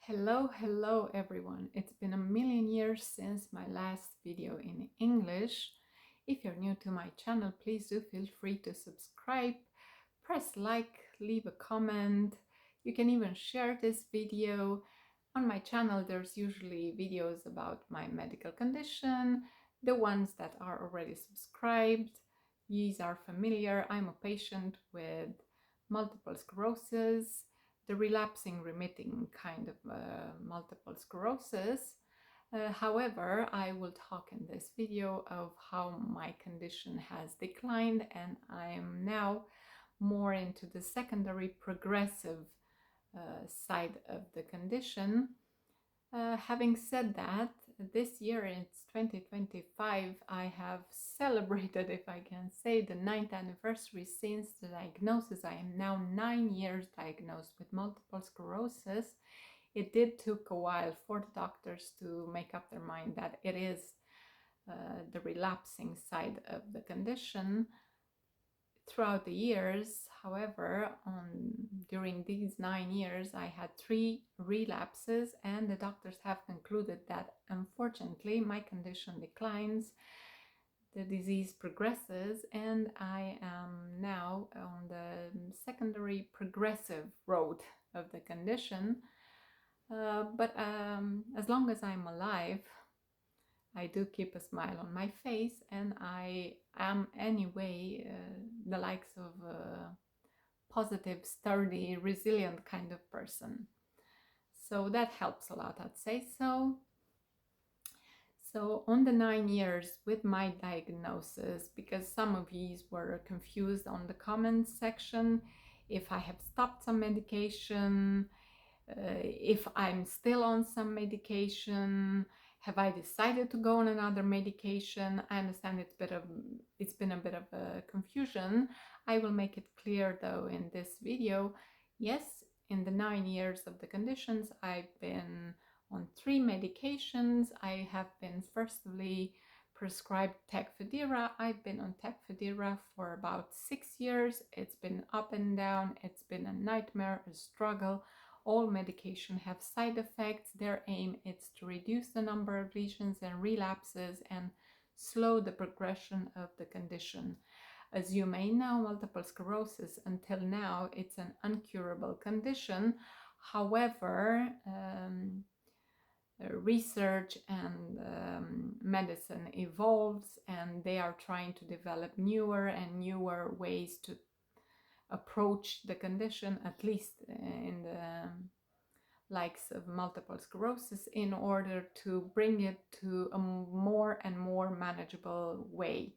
Hello everyone. It's been a million years since my last video in English. If you're new to my channel, please do feel free to subscribe, press like, leave a comment. You can even share this video. On my channel, there's usually videos about my medical condition, the ones that are already subscribed. These are familiar. I'm a patient with multiple sclerosis, the relapsing remitting kind of multiple sclerosis. However, I will talk in this video of how my condition has declined, and I am now more into the secondary progressive side of the condition. Having said that, this year, it's 2025, I have celebrated, if I can say, the 9th anniversary since the diagnosis. I am now 9 years diagnosed with multiple sclerosis. It did took a while for the doctors to make up their mind that it is the relapsing side of the condition. Throughout the years, however, during these 9 years, I had 3 relapses, and the doctors have concluded that unfortunately my condition declines, the disease progresses, and I am now on the secondary progressive road of the condition. But as long as I'm alive, I do keep a smile on my face, and I am anyway the likes of a positive, sturdy, resilient kind of person. So that helps a lot, I'd say so. So on the 9 years with my diagnosis, because some of these were confused on the comments section, if I have stopped some medication, if I'm still on some medication, have I decided to go on another medication? I understand it's been a bit of a confusion. I will make it clear though in this video. Yes, in the 9 years of the conditions, I've been on 3 medications. I have been firstly prescribed Tecfidera. I've been on Tecfidera for about 6 years. It's been up and down. It's been a nightmare, a struggle. All medication have side effects. Their aim is to reduce the number of lesions and relapses and slow the progression of the condition. As you may know, multiple sclerosis until now, it's an incurable condition. However, research and medicine evolves, and they are trying to develop newer and newer ways to approach the condition, at least in the likes of multiple sclerosis, in order to bring it to a more and more manageable way.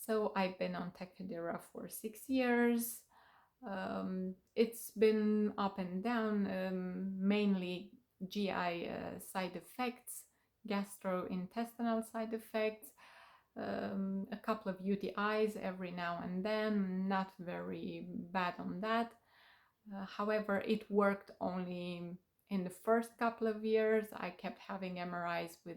So I've been on Tecfidera for 6 years. It's been up and down, mainly GI side effects, gastrointestinal side effects, a couple of UTIs every now and then, not very bad on that. However, it worked only in the first couple of years. I kept having MRIs with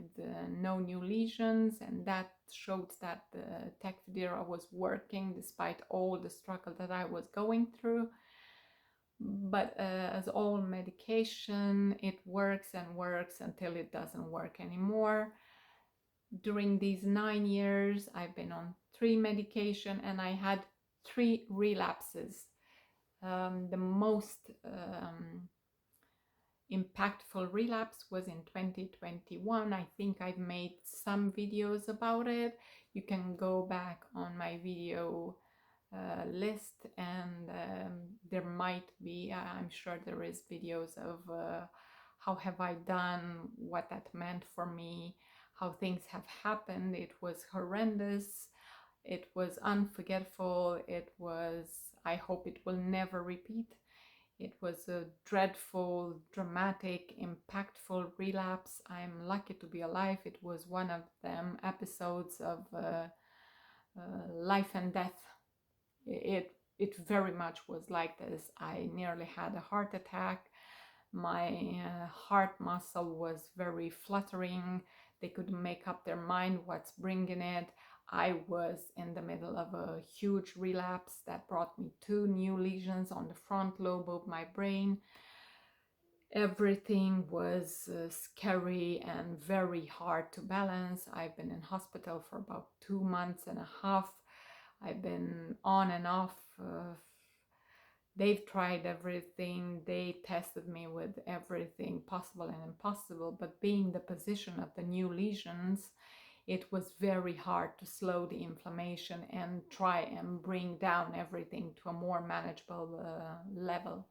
no new lesions, and that showed that the Tecfidera was working despite all the struggle that I was going through. But as all medication, it works and works until it doesn't work anymore. During these 9 years, I've been on 3 medication, and I had 3 relapses. The most impactful relapse was in 2021. I think I've made some videos about it. You can go back on my video list, and there might be, I'm sure there is videos of how have I done, what that meant for me, how things have happened. It was horrendous. It was unforgettable. It was, I hope it will never repeat. It was a dreadful, dramatic, impactful relapse. I'm lucky to be alive. It was one of them episodes of life and death. It very much was like this. I nearly had a heart attack. My heart muscle was very fluttering. They couldn't make up their mind what's bringing it. I was in the middle of a huge relapse that brought me 2 new lesions on the front lobe of my brain. Everything was scary and very hard to balance. I've been in hospital for about 2 months and a half. I've been on and off. They've tried everything. They tested me with everything possible and impossible. But being the position of the new lesions, it was very hard to slow the inflammation and try and bring down everything to a more manageable level.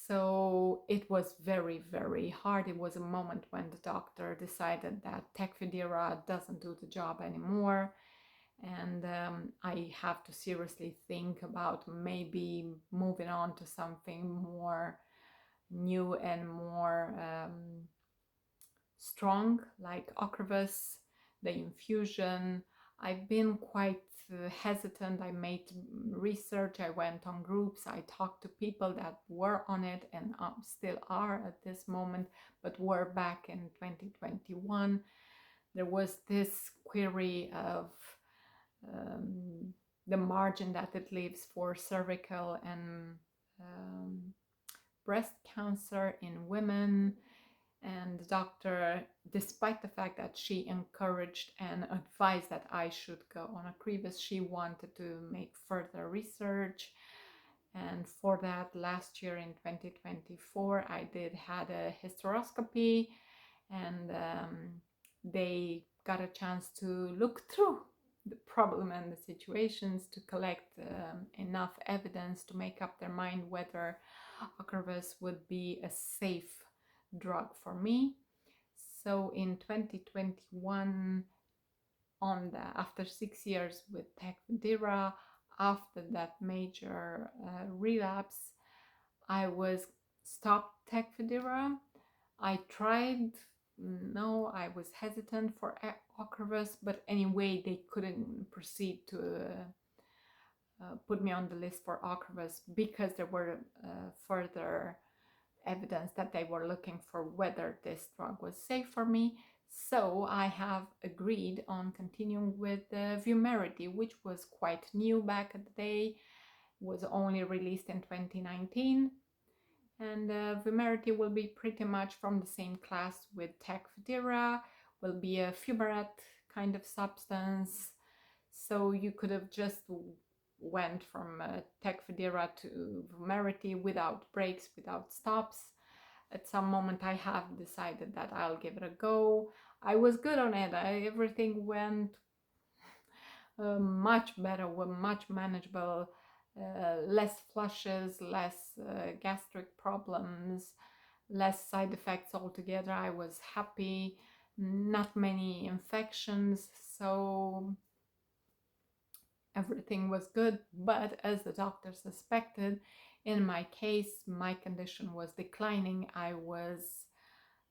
So it was very, very hard. It was a moment when the doctor decided that Tecfidera doesn't do the job anymore. And I have to seriously think about maybe moving on to something more new and more strong, like Ocrevus, the infusion. I've been quite hesitant. I made research, I went on groups, I talked to people that were on it and still are at this moment, but were back in 2021. There was this query of the margin that it leaves for cervical and breast cancer in women. And the doctor, despite the fact that she encouraged and advised that I should go on Ocrevus, she wanted to make further research. And for that, last year in 2024, I had a hysteroscopy, and they got a chance to look through the problem and the situations to collect enough evidence to make up their mind whether Ocrevus would be a safe drug for me. So in 2021, after 6 years with Tecfidera, after that major relapse, I was stopped Tecfidera. I tried, no, I was hesitant for Ocrevus, but anyway, they couldn't proceed to put me on the list for Ocrevus because there were further evidence that they were looking for whether this drug was safe for me. So I have agreed on continuing with Vumerity, which was quite new back at the day, was only released in 2019. And Vumerity will be pretty much from the same class with Tecfidera, will be a fumarate kind of substance. So you could have just went from Tecfidera to Vumerity without breaks, without stops. At some moment I have decided that I'll give it a go. I was good on it. Everything went much better, much manageable, less flushes, less gastric problems, less side effects altogether. I was happy, not many infections, so everything was good. But as the doctor suspected, in my case, my condition was declining. I was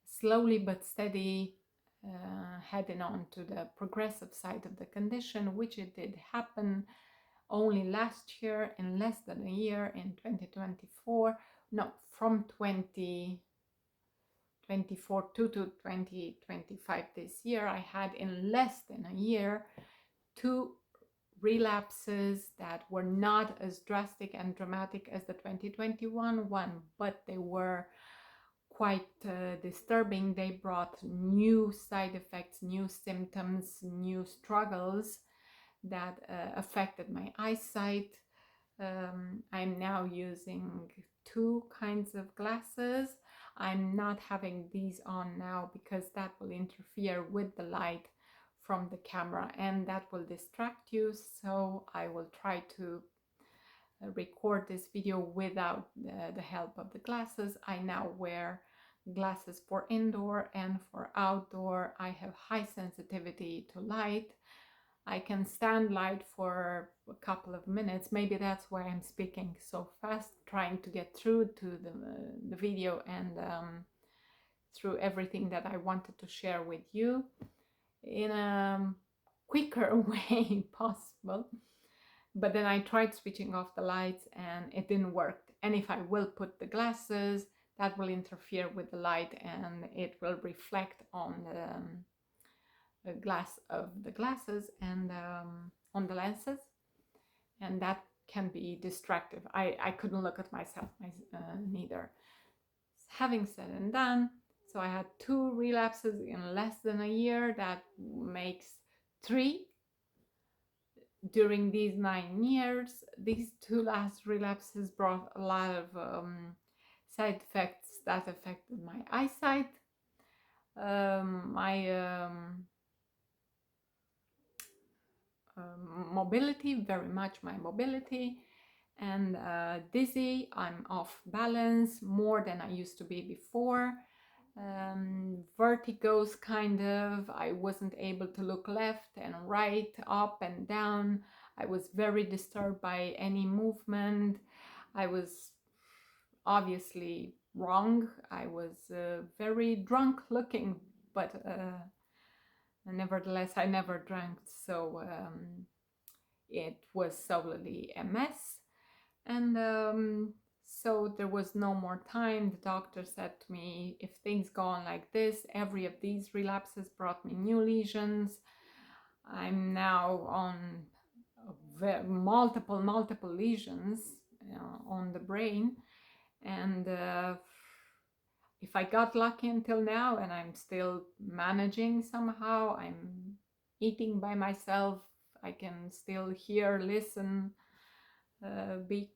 slowly but steady heading on to the progressive side of the condition, which it did happen only last year, in less than a year, in 2024. No, from 2024 to 2025 this year, I had in less than a year 2 relapses that were not as drastic and dramatic as the 2021 one, but they were quite disturbing. They brought new side effects, new symptoms, new struggles that affected my eyesight. I'm now using 2 kinds of glasses. I'm not having these on now because that will interfere with the light from the camera and that will distract you. So I will try to record this video without the help of the glasses. I now wear glasses for indoor and for outdoor. I have high sensitivity to light. I can stand light for a couple of minutes. Maybe that's why I'm speaking so fast, trying to get through to the video and through everything that I wanted to share with you in a quicker way possible. But then I tried switching off the lights and it didn't work. And if I will put the glasses, that will interfere with the light and it will reflect on the glass of the glasses and on the lenses, and that can be distractive. I couldn't look at myself neither. Having said and done, so I had 2 relapses in less than a year. That makes 3 during these 9 years. These 2 last relapses brought a lot of side effects that affected my eyesight, my mobility, very much my mobility, and dizzy. I'm off balance more than I used to be before. Vertigos, kind of. I wasn't able to look left and right, up and down. I was very disturbed by any movement. I was obviously wrong. I was very drunk looking, but nevertheless, I never drank, so it was solely a mess. And so there was no more time. The doctor said to me, if things go on like this, every of these relapses brought me new lesions. I'm now on multiple lesions on the brain. And if I got lucky until now, and I'm still managing somehow, I'm eating by myself, I can still hear, listen, be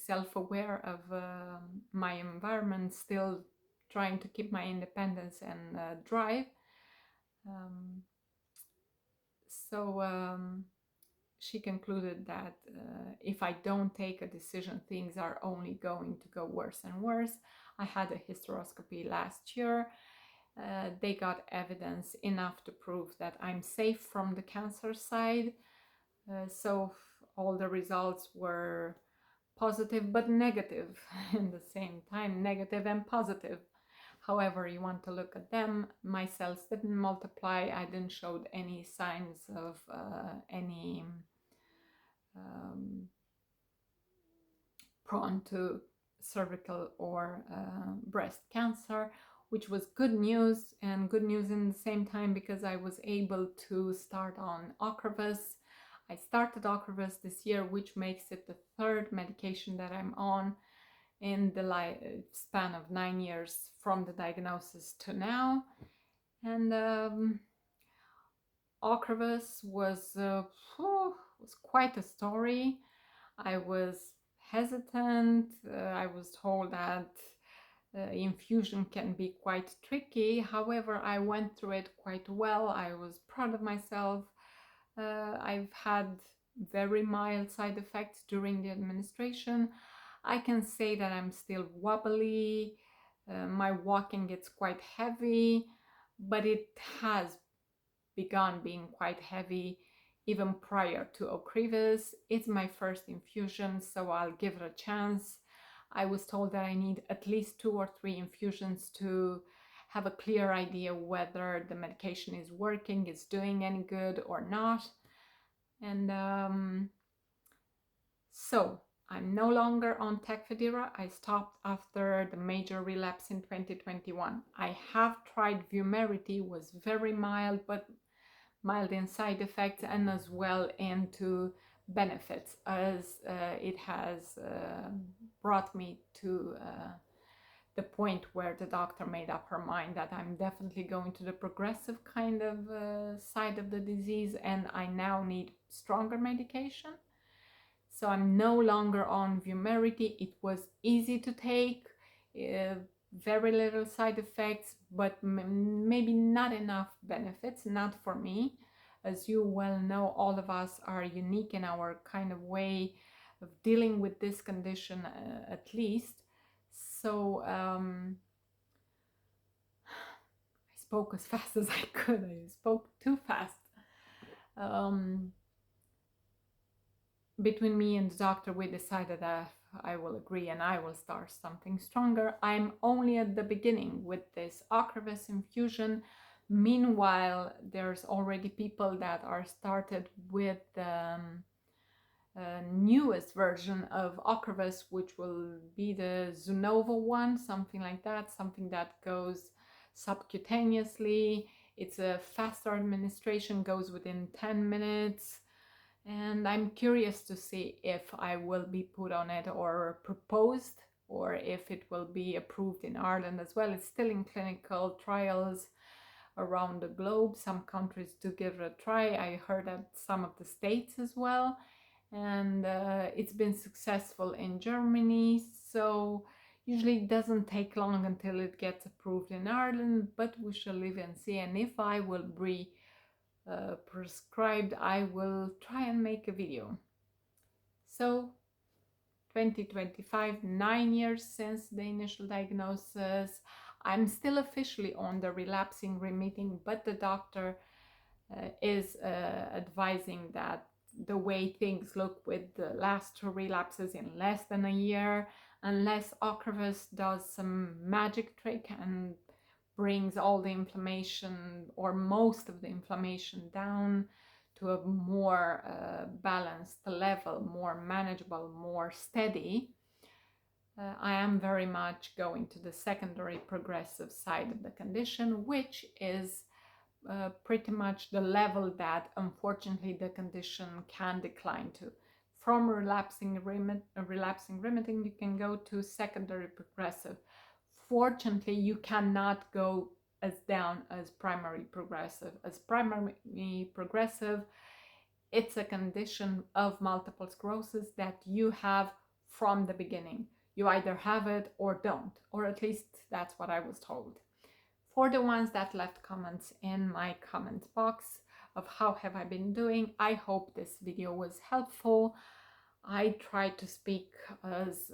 self-aware of my environment, still trying to keep my independence and drive. So she concluded that if I don't take a decision, things are only going to go worse and worse. I had a hysteroscopy last year. They got evidence enough to prove that I'm safe from the cancer side. So all the results were positive but negative in the same time, negative and positive. However you want to look at them, my cells didn't multiply. I didn't show any signs of any prone to cervical or breast cancer, which was good news, and good news in the same time because I was able to start on Ocrevus. I started Ocrevus this year, which makes it the 3rd medication that I'm on in the span of 9 years from the diagnosis to now. And Ocrevus was quite a story. I was hesitant. I was told that infusion can be quite tricky. However, I went through it quite well. I was proud of myself. I've had very mild side effects during the administration. I can say that I'm still wobbly. My walking gets quite heavy, but it has begun being quite heavy even prior to Ocrevus. It's my first infusion, so I'll give it a chance. I was told that I need at least 2 or 3 infusions to have a clear idea whether the medication is working, is doing any good or not. And so I'm no longer on Tecfidera. I stopped after the major relapse in 2021. I have tried Vumerity, was very mild, but mild in side effects and as well into benefits, as it has brought me to the point where the doctor made up her mind that I'm definitely going to the progressive kind of side of the disease, and I now need stronger medication. So I'm no longer on Vumerity. It was easy to take, very little side effects, but maybe not enough benefits, not for me. As you well know, all of us are unique in our kind of way of dealing with this condition, at least. So I spoke as fast as I could. I spoke too fast. Between me and the doctor, we decided that I will agree and I will start something stronger. I'm only at the beginning with this Ocrevus infusion. Meanwhile, there's already people that are started with the newest version of Ocrevus, which will be the Zunovo one, something like that, something that goes subcutaneously. It's a faster administration, goes within 10 minutes. And I'm curious to see if I will be put on it or proposed or if it will be approved in Ireland as well. It's still in clinical trials around the globe. Some countries do give it a try. I heard that some of the states as well, and it's been successful in Germany. So usually it doesn't take long until it gets approved in Ireland, but we shall live and see. And if I will be prescribed, I will try and make a video. So 2025, 9 years since the initial diagnosis. I'm still officially on the relapsing remitting, but the doctor is advising that the way things look with the last 2 relapses in less than a year, unless Ocrevus does some magic trick and brings all the inflammation or most of the inflammation down to a more balanced level, more manageable, more steady. I am very much going to the secondary progressive side of the condition, which is pretty much the level that unfortunately the condition can decline to. From relapsing remitting, you can go to secondary progressive. Fortunately, you cannot go as down as primary progressive. As primary progressive, it's a condition of multiple sclerosis that you have from the beginning. You either have it or don't, or at least that's what I was told. For the ones that left comments in my comment box of how have I been doing, I hope this video was helpful. I tried to speak as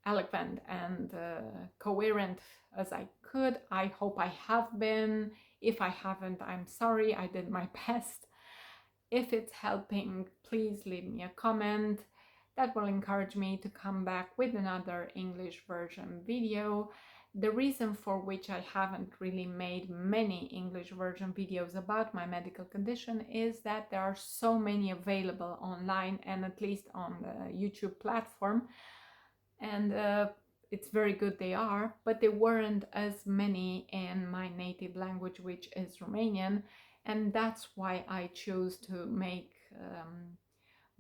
eloquent and coherent as I could. I hope I have been. If I haven't, I'm sorry. I did my best. If it's helping, please leave me a comment. That will encourage me to come back with another English version video. The reason for which I haven't really made many English version videos about my medical condition is that there are so many available online and at least on the YouTube platform. And it's very good they are, but there weren't as many in my native language, which is Romanian. And that's why I chose to make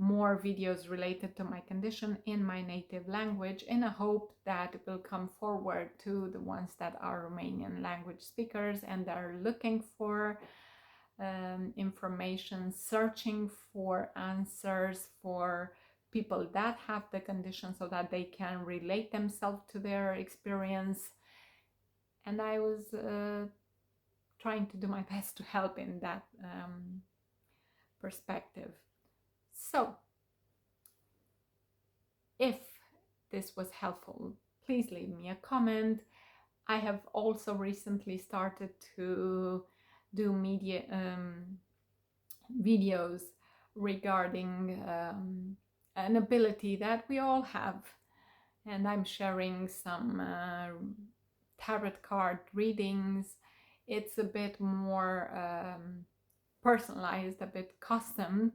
more videos related to my condition in my native language in a hope that it will come forward to the ones that are Romanian language speakers and are looking for information, searching for answers for people that have the condition so that they can relate themselves to their experience. And I was trying to do my best to help in that perspective. So, if this was helpful, please leave me a comment. I have also recently started to do media videos regarding an ability that we all have, and I'm sharing some tarot card readings. It's a bit more personalized, a bit custom,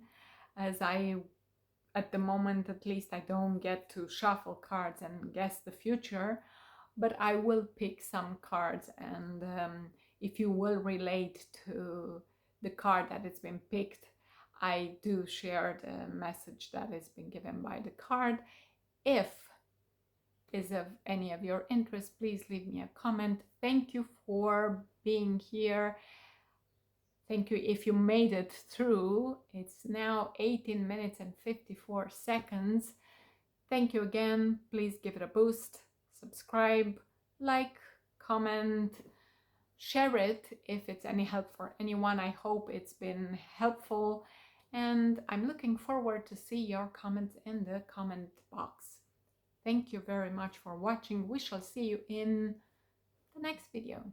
as at the moment at least, I don't get to shuffle cards and guess the future, but I will pick some cards, and if you will relate to the card that has been picked, I do share the message that has been given by the card. If is of any of your interest, please leave me a comment. Thank you for being here. Thank you if you made it through. It's now 18 minutes and 54 seconds. Thank you again. Please give it a boost, subscribe, like, comment, share it if it's any help for anyone. I hope it's been helpful, and I'm looking forward to see your comments in the comment box. Thank you very much for watching. We shall see you in the next video.